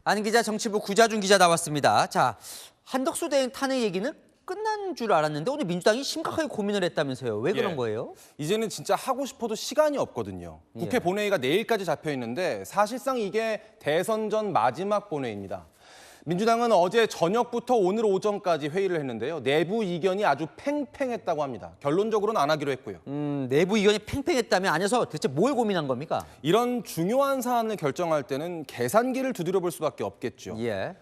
안 기자, 정치부 구자준 기자 나왔습니다. 자, 한덕수 대행 탄핵 얘기는 끝난 줄 알았는데 오늘 민주당이 심각하게 고민을 했다면서요. 왜 그런 거예요? 이제는 진짜 하고 싶어도 시간이 없거든요. 국회 본회의가 내일까지 잡혀 있는데 사실상 이게 대선 전 마지막 본회의입니다. 민주당은 어제 저녁부터 오늘 오전까지 회의를 했는데요. 내부 이견이 아주 팽팽했다고 합니다. 결론적으로는 안 하기로 했고요. 내부 이견이 팽팽했다면 안에서 대체 뭘 고민한 겁니까? 이런 중요한 사안을 결정할 때는 계산기를 두드려 볼 수밖에 없겠죠. 예.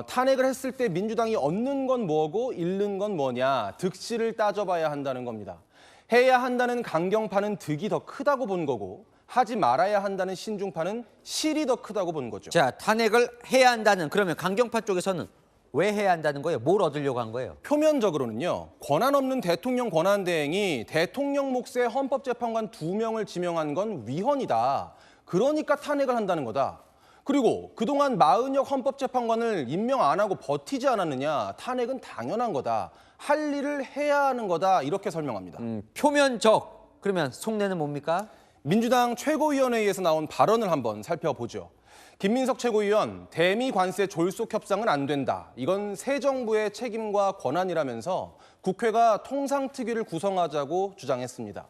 탄핵을 했을 때 민주당이 얻는 건 뭐고 잃는 건 뭐냐, 득실을 따져봐야 한다는 겁니다. 해야 한다는 강경파는 득이 더 크다고 본 거고 하지 말아야 한다는 신중파는 실이 더 크다고 본 거죠. 자, 탄핵을 해야 한다는, 그러면 강경파 쪽에서는 왜 해야 한다는 거예요? 뭘 얻으려고 한 거예요? 표면적으로는요. 권한 없는 대통령 권한대행이 대통령 몫의 헌법재판관 2명을 지명한 건 위헌이다. 그러니까 탄핵을 한다는 거다. 그리고 그동안 마은혁 헌법재판관을 임명 안 하고 버티지 않았느냐. 탄핵은 당연한 거다. 할 일을 해야 하는 거다. 이렇게 설명합니다. 표면적, 그러면 속내는 뭡니까? 민주당 최고위원회의에서 나온 발언을 한번 살펴보죠. 김민석 최고위원, 대미 관세 졸속 협상은 안 된다. 이건 새 정부의 책임과 권한이라면서 국회가 통상특위를 구성하자고 주장했습니다.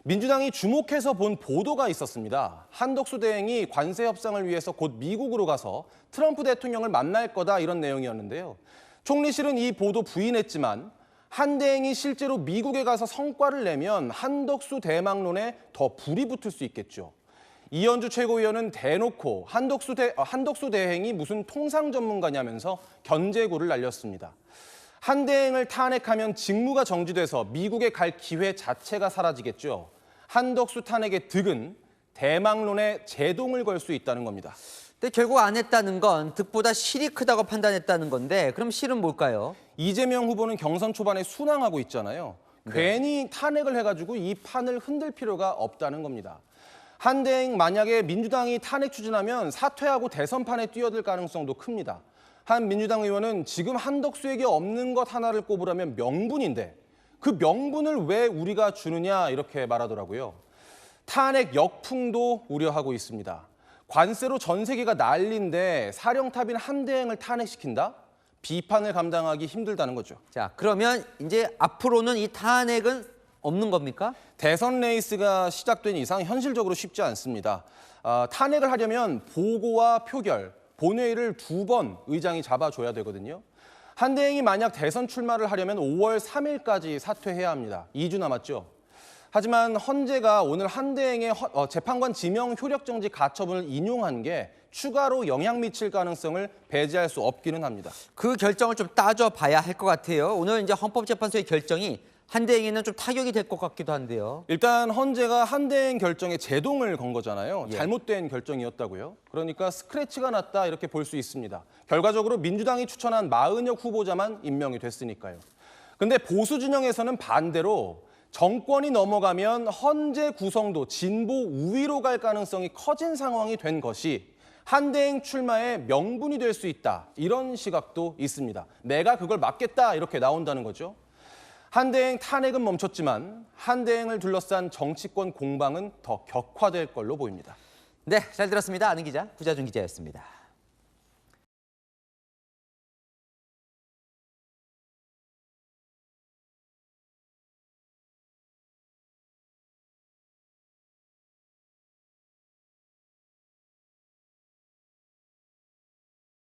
민주당이 주목해서 본 보도가 있었습니다. 한덕수 대행이 관세 협상을 위해서 곧 미국으로 가서 트럼프 대통령을 만날 거다 이런 내용이었는데요. 총리실은 이 보도 부인했지만 한 대행이 실제로 미국에 가서 성과를 내면 한덕수 대망론에 더 불이 붙을 수 있겠죠. 이현주 최고위원은 대놓고 한덕수 대행이 무슨 통상 전문가냐면서 견제구를 날렸습니다. 한 대행을 탄핵하면 직무가 정지돼서 미국에 갈 기회 자체가 사라지겠죠. 한덕수 탄핵의 득은 대망론에 제동을 걸 수 있다는 겁니다. 근데 결국 안 했다는 건 득보다 실이 크다고 판단했다는 건데, 그럼 실은 뭘까요? 이재명 후보는 경선 초반에 순항하고 있잖아요. 괜히 탄핵을 해가지고 이 판을 흔들 필요가 없다는 겁니다. 한 대행 만약에 민주당이 탄핵 추진하면 사퇴하고 대선판에 뛰어들 가능성도 큽니다. 한 민주당 의원은 지금 한덕수에게 없는 것 하나를 꼽으라면 명분인데 그 명분을 왜 우리가 주느냐 이렇게 말하더라고요. 탄핵 역풍도 우려하고 있습니다. 관세로 전 세계가 난리인데 사령탑인 한 대행을 탄핵시킨다? 비판을 감당하기 힘들다는 거죠. 자, 그러면 이제 앞으로는 이 탄핵은 없는 겁니까? 대선 레이스가 시작된 이상 현실적으로 쉽지 않습니다. 탄핵을 하려면 보고와 표결, 본회의를 2번 의장이 잡아줘야 되거든요. 한 대행이 만약 대선 출마를 하려면 5월 3일까지 사퇴해야 합니다. 2주 남았죠. 하지만 헌재가 오늘 한 대행의 재판관 지명 효력정지 가처분을 인용한 게 추가로 영향 미칠 가능성을 배제할 수 없기는 합니다. 그 결정을 좀 따져봐야 할 것 같아요. 오늘 이제 헌법재판소의 결정이 한 대행에는 좀 타격이 될 것 같기도 한데요. 일단 헌재가 한 대행 결정에 제동을 건 거잖아요. 예. 잘못된 결정이었다고요. 그러니까 스크래치가 났다 이렇게 볼 수 있습니다. 결과적으로 민주당이 추천한 마은혁 후보자만 임명이 됐으니까요. 근데 보수 진영에서는 반대로 정권이 넘어가면 헌재 구성도 진보 우위로 갈 가능성이 커진 상황이 된 것이 한 대행 출마의 명분이 될 수 있다. 이런 시각도 있습니다. 내가 그걸 막겠다 이렇게 나온다는 거죠. 한 대행 탄핵은 멈췄지만 한 대행을 둘러싼 정치권 공방은 더 격화될 걸로 보입니다. 네, 잘 들었습니다. 아는 기자, 구자준 기자였습니다.